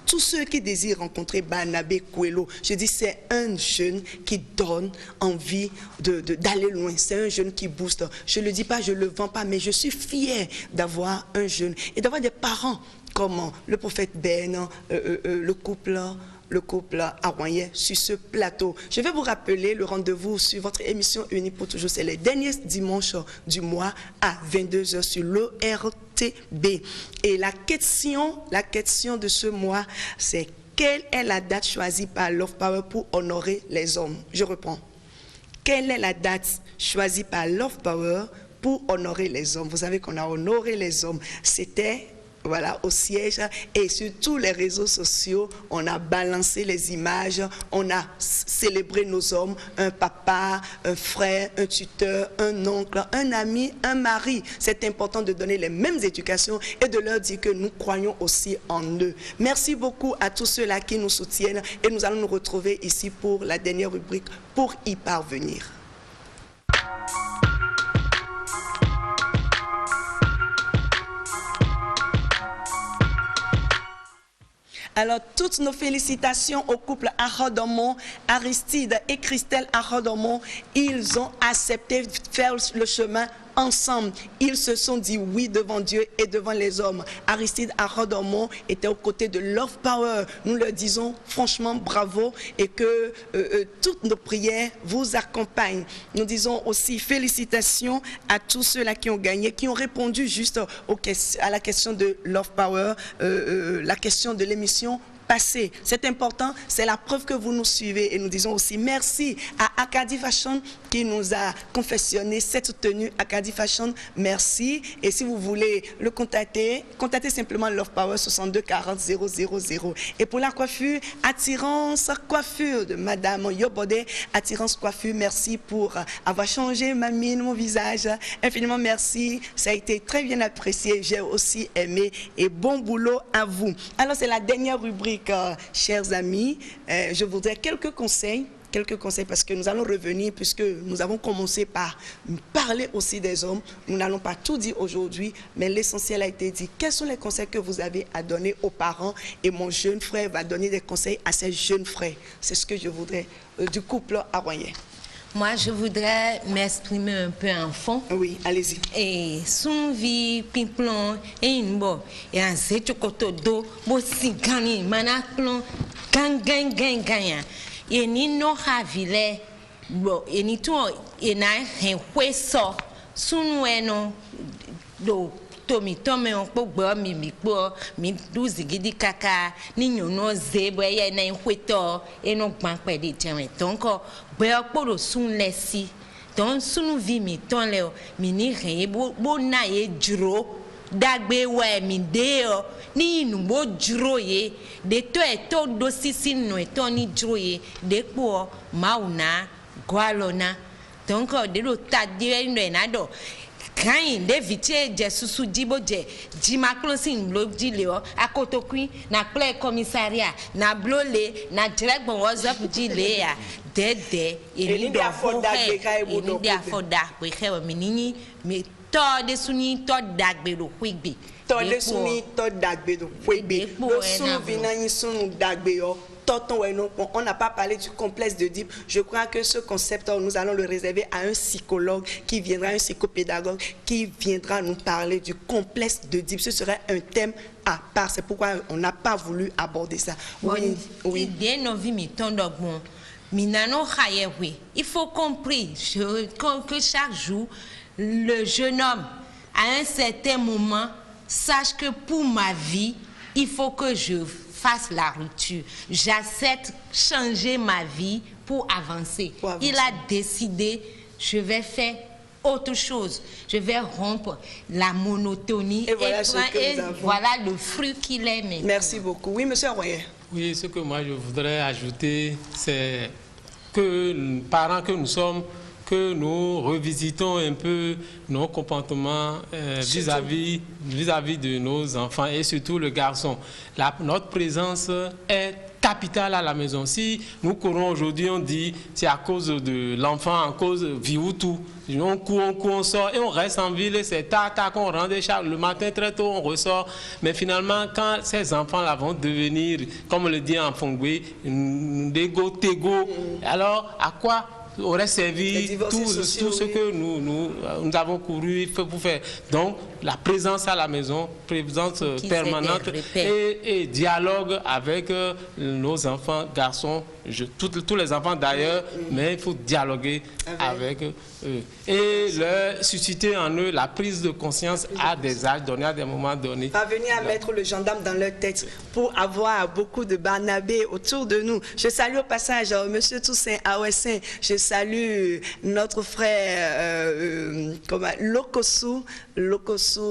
Tous ceux qui désirent rencontrer Barnabé Coelho, je dis c'est un jeune qui donne envie d'aller loin. C'est un jeune qui booste. Je ne le dis pas, je ne le vends pas, mais je suis fière d'avoir un jeune et d'avoir des parents comme le prophète Ben, le couple Aroyen sur ce plateau. Je vais vous rappeler le rendez-vous sur votre émission Unis pour toujours. C'est les derniers dimanches du mois à 22h sur l'ORTB. Et la question de ce mois, c'est quelle est la date choisie par Love Power pour honorer les hommes? Je reprends. Quelle est la date choisie par Love Power pour honorer les hommes? Vous savez qu'on a honoré les hommes. C'était... Voilà, au siège, et sur tous les réseaux sociaux, on a balancé les images, on a célébré nos hommes, un papa, un frère, un tuteur, un oncle, un ami, un mari. C'est important de donner les mêmes éducations et de leur dire que nous croyons aussi en eux. Merci beaucoup à tous ceux-là qui nous soutiennent et nous allons nous retrouver ici pour la dernière rubrique pour y parvenir. Alors, toutes nos félicitations au couple Arodomont, Aristide et Christelle Arodomont. Ils ont accepté de faire le chemin ensemble. Ils se sont dit oui devant Dieu et devant les hommes. Aristide Arodomont était aux côtés de Love Power. Nous leur disons franchement bravo et que toutes nos prières vous accompagnent. Nous disons aussi félicitations à tous ceux-là qui ont gagné, qui ont répondu juste à la question de Love Power, la question de l'émission passé. C'est important, c'est la preuve que vous nous suivez et nous disons aussi merci à Acadie Fashion qui nous a confectionné cette tenue. Acadie Fashion, merci. Et si vous voulez le contacter, contactez simplement Love Power 62 40 000. Et pour la coiffure, Attirance Coiffure de Madame Yobode. Attirance Coiffure, merci pour avoir changé ma mine, mon visage. Infiniment merci. Ça a été très bien apprécié. J'ai aussi aimé et bon boulot à vous. Alors, c'est la dernière rubrique. Chers amis, je voudrais quelques conseils parce que nous allons revenir puisque nous avons commencé par parler aussi des hommes. Nous n'allons pas tout dire aujourd'hui, mais l'essentiel a été dit. Quels sont les conseils que vous avez à donner aux parents? Et mon jeune frère va donner des conseils à ses jeunes frères. C'est ce que je voudrais du couple Aroyen. Moi, je voudrais m'exprimer un peu en fond. Oui, allez-y. Et son vie, piplon, et une bonne. Et un zécho koto do, bo si gani, manaklon, gang. Et ni no havile, bo, et ni tout, et na, un hueso, son weno, do. Mi tome on po gbo mi douze gidi kaka ni nyono zebo ye na hweto e no gban pe de tian donc gbe oporo sun lesi don sunu vi mi ton le mi ni re bo na ye juro dagbe we mi de o ni inu bo juro ye de to e to do sisi no e to ni juro ye de po mauna gwalona donc de lo ta de no na do quand David Jesusu Diboje, Jimaklosin Lobdileo, Akotokui, na play commissariat, na blole, na direct bon WhatsApp Dilea, Dede, et India for that, we have a mini, me to de suni to dagbe lo wigby. To de suni to dagbe lo wigby. Lo sunu vinani sunu dagbe yo. On n'a pas parlé du complexe d'Oedipe. Je crois que ce concept, nous allons le réserver à un psychologue qui viendra, un psychopédagogue qui viendra nous parler du complexe d'Oedipe. Ce serait un thème à part. C'est pourquoi on n'a pas voulu aborder ça. Oui, oui. Il faut comprendre que chaque jour, le jeune homme, à un certain moment, sache que pour ma vie, il faut que je fasse la rupture. J'accepte changer ma vie pour avancer. Il a décidé, je vais faire autre chose. Je vais rompre la monotonie et voilà le fruit qu'il aime. Merci beaucoup. Oui, monsieur Royer. Oui, ce que moi je voudrais ajouter, c'est que parents que nous sommes, que nous revisitons un peu nos comportements vis-à-vis de nos enfants et surtout le garçon. Notre présence est capitale à la maison. Si nous courons aujourd'hui, on dit c'est à cause de l'enfant, à cause de Vioutou. On court, on sort et on reste en ville et c'est tard qu'on rentre le matin très tôt, on ressort. Mais finalement, quand ces enfants-là vont devenir, comme on le dit en Fongwe, des go-tego, alors à quoi aurait servi tout ce que nous avons couru pour faire. Donc, la présence à la maison, présence permanente et dialogue avec nos enfants, garçons, tous les enfants d'ailleurs, mais il faut dialoguer avec eux et leur susciter en eux la prise de conscience à des âges donnés, à des moments donnés. Parvenir à mettre le gendarme dans leur tête pour avoir beaucoup de Barnabé autour de nous. Je salue au passage Monsieur Toussaint Awessin, je salue notre frère Lokosu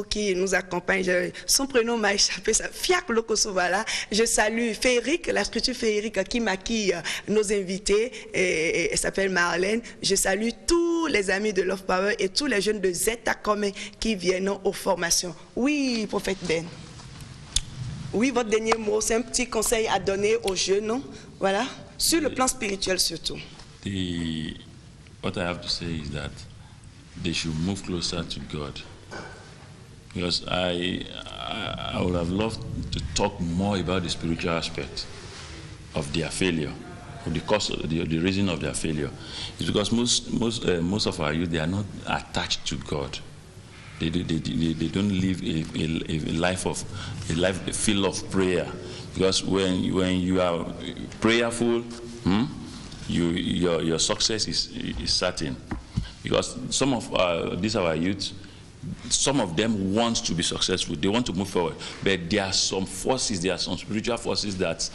qui nous accompagne. Son prénom m'a échappé, Fiac Lokosu, voilà. Je salue Féeric, la structure Féeric qui maquille nos invités, et s'appelle Marlène. Je salue tous les amis de Love Power et tous les jeunes de Zeta commun qui viennent aux formations. Oui, prophète Ben. Oui, votre dernier mot, c'est un petit conseil à donner aux jeunes, non? Voilà, sur le plan spirituel surtout. What I have to say is that they should move closer to God. Because I would have loved to talk more about the spiritual aspect of their failure, or the cause, the reason of their failure. It's because most of our youth, they are not attached to God. They don't live a life filled of prayer. Because when you are prayerful, your success is certain. Because some of these our youth, some of them want to be successful. They want to move forward, but there are some forces, there are some spiritual forces that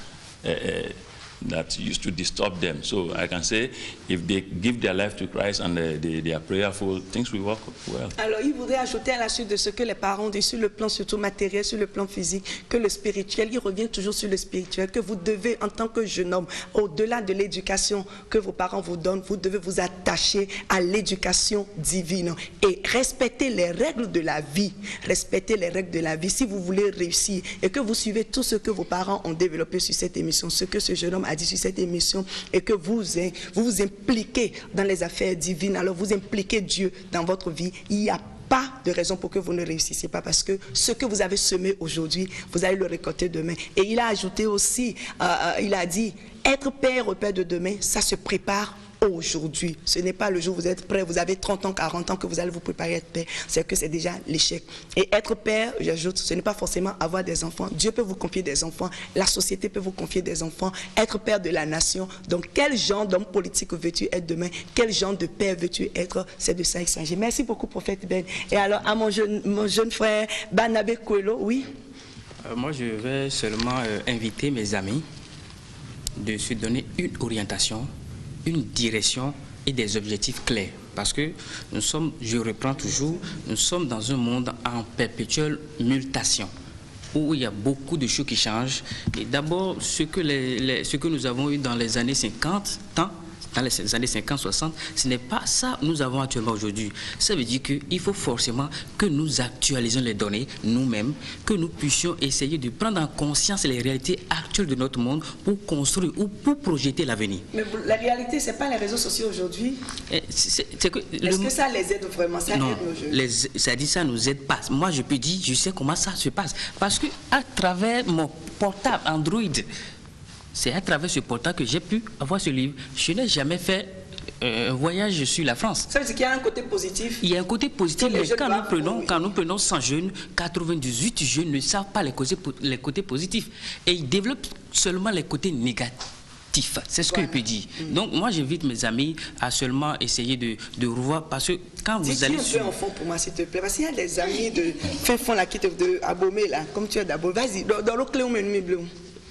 used to disturb them. So I can say, if they give their life to Christ and they are prayerful, things will work well. Alors, il voudrait ajouter à la suite de ce que les parents disent sur le plan surtout matériel, sur le plan physique, que le spirituel, il revient toujours sur le spirituel, que vous devez, en tant que jeune homme, au-delà de l'éducation que vos parents vous donnent, vous devez vous attacher à l'éducation divine et respecter les règles de la vie. Respecter les règles de la vie si vous voulez réussir et que vous suivez tout ce que vos parents ont développé sur cette émission, ce que ce jeune homme a dit sur cette émission, et que vous vous impliquez dans les affaires divines, alors vous impliquez Dieu dans votre vie. Il n'y a pas de raison pour que vous ne réussissiez pas, parce que ce que vous avez semé aujourd'hui, vous allez le récolter demain. Et il a ajouté aussi, il a dit, être père au père de demain, ça se prépare aujourd'hui. Ce n'est pas le jour où vous êtes prêt, vous avez 30 ans, 40 ans que vous allez vous préparer à être père. C'est que c'est déjà l'échec. Et être père, j'ajoute, ce n'est pas forcément avoir des enfants. Dieu peut vous confier des enfants, la société peut vous confier des enfants, être père de la nation. Donc quel genre d'homme politique veux-tu être demain? Quel genre de père veux-tu être? C'est de ça qu'il s'agit. Merci beaucoup, prophète Ben. Et alors à mon jeune frère Barnabé Coelho, oui? Moi je vais seulement inviter mes amis de se donner une orientation, une direction et des objectifs clairs. Parce que nous sommes, je reprends toujours, nous sommes dans un monde en perpétuelle mutation, où il y a beaucoup de choses qui changent. Et d'abord, ce que nous avons eu dans les années 50, dans les années 50-60, ce n'est pas ça que nous avons actuellement aujourd'hui. Ça veut dire qu'il faut forcément que nous actualisions les données nous-mêmes, que nous puissions essayer de prendre en conscience les réalités actuelles de notre monde pour construire ou pour projeter l'avenir. Mais la réalité, ce n'est pas les réseaux sociaux aujourd'hui. Est-ce que ça les aide vraiment? Ça non, aide nos jeunes? Ça dit ça ne nous aide pas. Moi, je peux dire, je sais comment ça se passe. Parce que à travers mon portable Android, c'est à travers ce portable que j'ai pu avoir ce livre. Je n'ai jamais fait un voyage sur la France. Ça veut dire qu'il y a un côté positif. Il y a un côté positif, mais quand nous prenons 100 jeunes, 98 jeunes ne savent pas les côtés positifs. Et ils développent seulement les côtés négatifs. C'est ce que je peux dire. Donc moi, j'invite mes amis à seulement essayer de revoir, parce que quand vous allez sur... un fond pour moi, s'il te plaît, parce qu'il y a des amis de fin fond là qui te abommer là, comme tu es d'abord. Vas-y, dans le clé ou même bleu.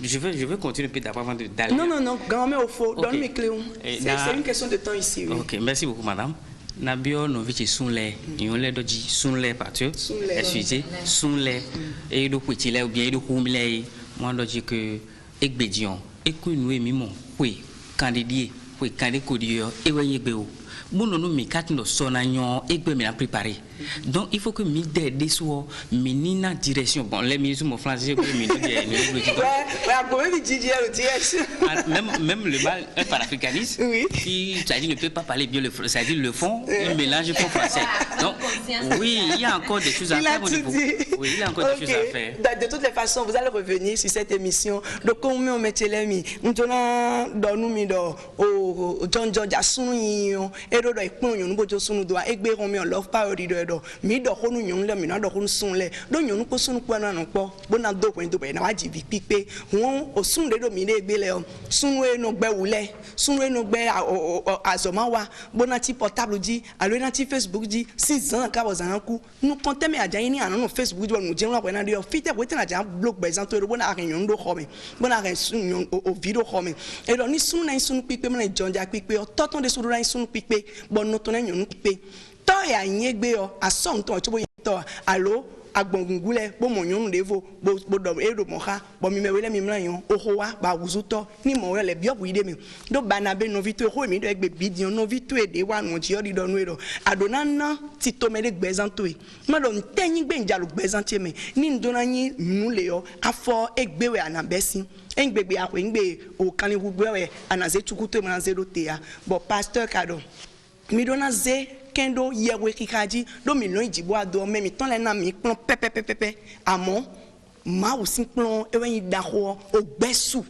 Je veux continuer un peu d'abord avant d'aller. Non, grand-mère au faux, okay. Donne mes clés. C'est une question de temps ici. Oui. Ok, merci beaucoup, madame. Nabio novici sunle, yonle doji sunle patio, excusez, sunle, et do petile ou bien do kumile, moi doji que ekbedion, ekunwe mimon, oui, candidier, oui, candidier, et voyez béo. Bon, nous me catons sonagnon et que me préparé. Donc il faut que mi des soirs, mi direction. Bon, les ministres mon français, même le mal un panafricaniste qui ça dit ne peut pas parler bien le français, ça dit le fond, il mélange le français. Donc, oui, il y a encore des choses à faire au niveau. Oui, il y a encore des choses à faire. De toutes les façons, vous allez revenir sur cette émission. Donc, comme on met les amis, nous dans nous mis dans John George Asuni, et dans les points nous bojo sunu doa, et béron mi love power di do. Mi do honu nyon le mi na do honu sun le. Do nyon ko sunu kwa na no po. Bona do point do be na waji vi pipe. Won o sun de do mi le gbe le o. Sunu e no gbe wule. Sunu e no gbe azoma wa. Bona ti portable di, alo na ti Facebook di. 6 ans ka wazan ku. Nou konte me ajan ni anan no Facebook di no je won na de fite ko te na jan blog be zan to do bona arin nyon do khome. Bona arin sun nyon o video khome. E do ni sunu na sunu pipe me na jonja pipe o toton de sunu na sunu pipe. Bon no to na nyon pipe. To ya yin gbe o aso nton to bo to alo agbongungule bo mo nyon devo bo do edo mo ha bo mi mewele mi mran yon oho wa ba wuzuto ni mo le bi obu ide mi do banabe no vito ho mi do egbe bidion no vito ede wa no ji odi do no edo adona na ti to me de gbezanto e mo do ntenyin gbe njalu gbezantie me ni ndona yin nu le yo afo egbewe anabesin engbegbe akwe ngbe o kanle gugbewe anaze chukuto mo na zero te ya bo pastor kado mi do na ze kendo yewe kikaji do mi lo ijibo ado me mi ton le na mi plon pepe amo ma o sin plon e wen daho o gbesu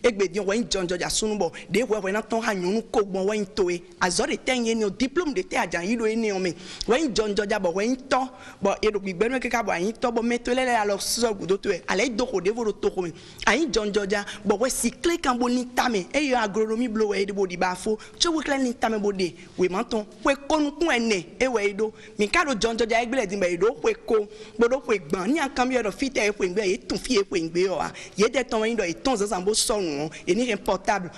egbe di wen jonjo ja sunu bo de we na ton hanyun ko gbon wen toe azore tenye ni o diplôme de te ajan yi do ni o me wen jonjo ja bo wen to bo e do gbigbe no keka bo ayin to bo metole le alo so gudo to e ale do ko de vo to ko me ayin jonjo ja bo we cycle kan bo ni tame e yo agronomy blow we de bo di ba fo che we kle ni tame bo de we manton we konu kun ene e we do mi ka do jonjo ja egbe le di be do we ko bo do we gban ni an kam yo do fit e we ngbe e tun fi e we ngbe o a ye de ton wen do e ton zambo sonu e ni portable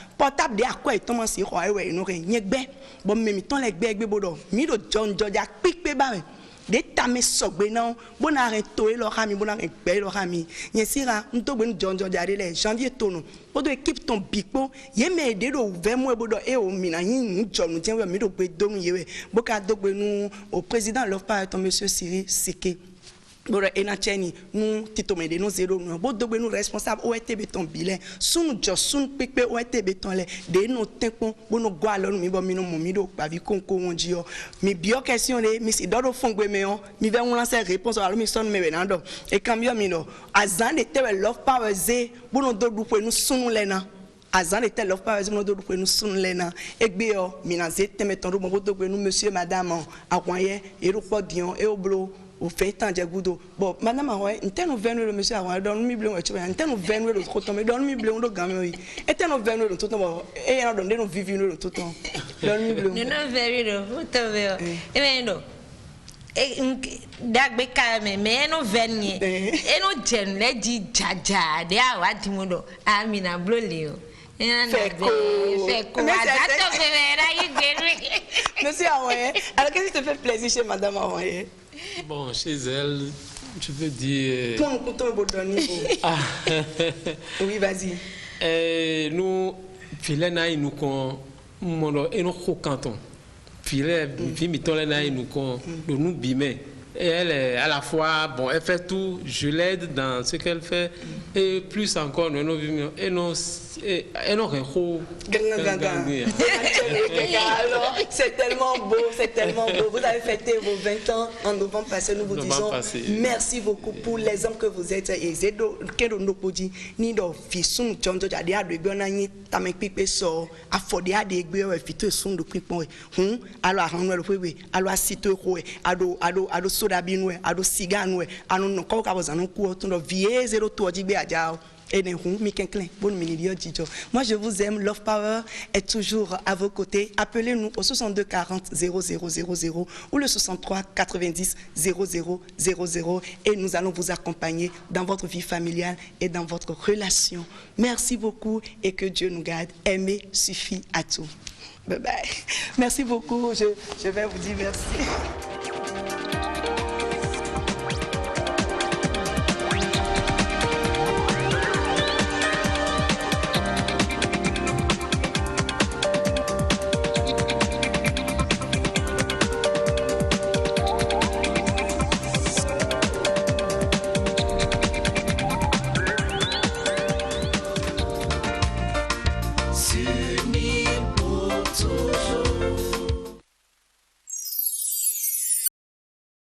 de akwa e ton si ho ewe no re nyegbe bo me mi ton le gbe bodo mi do jonjo ja pipe ba me de tame sogbe na bo na re to e lo ha mi bo na re gbe lo ha mi yen sira nto gbe jonjo ja de le janvier tono bo do équipe ton bikpo ye me de do ve mo bodo e o mi na yin nu jonu tien we mi do gbe do yewe bo ka do gbe nu au président love pas ton monsieur Cyril Sike bora enacheni nous titomede nous zéro nous bo dogbe nous responsable OETB ton bilan sunu jo sun pipe OETB ton le de no tenpon bo no gwa lo mi bo mi no mo mi do pa vi konko wonji yo mi bio question le mi si do fongwe me on mi ve on lancer réponse alors mi son me benando e cambio mi no azan de te love power ze bo no do dupo nous sunu le na azan de te love power ze bo no do dupo nous sunu le na egbe yo mi na ze teme ton do bo dogbe nous monsieur madame akwaye e ro podion e oblo au fait tant de goudo bon madame aroy inteno venue le monsieur aroy don mi blon eche inteno venue le trop tomber don mi blon do gamme inteno venue le tout temps et on donne nos vivre le tout temps don mi blon non venue le tout temps et ben non et dagbe kame me no venue et no jen le di jaja de awa di modo amina bloleo Monsieur Aroy, alors qu'est-ce qui te fait plaisir chez madame Aroy? Bon, chez elle, je veux dire... Oui, vas-y. Nous, filets nous con, et nous canton. Filets, nous bimé. Et elle est à la fois, bon, elle fait tout, je l'aide dans ce qu'elle fait, et plus encore, et non, c'est tellement beau, vous avez fêté vos 20 ans en novembre passé, nous vous disons merci beaucoup pour les hommes que vous êtes, et Zedo, Kedo Nopodi, Nido, Fisum, John George, Adia, de Gonani, Tamek Pipe, so, Afodia, de Guerre, Fito, Sun, de Pipon, alors, alors, Sito, Ado, Dabinwe ado siganwe anu no ko ka bozanu ku otun do vie 02 digbe ajao ene hu mi kenklen bon milieu dijo. Moi je vous aime, Love Power est toujours à vos côtés. Appelez-nous au 62 40 0000 ou le 63 90 0000 et nous allons vous accompagner dans votre vie familiale et dans votre relation. Merci beaucoup et que Dieu nous garde. Aimer suffit à tout. Bye bye. Merci beaucoup. Je vais vous dire merci.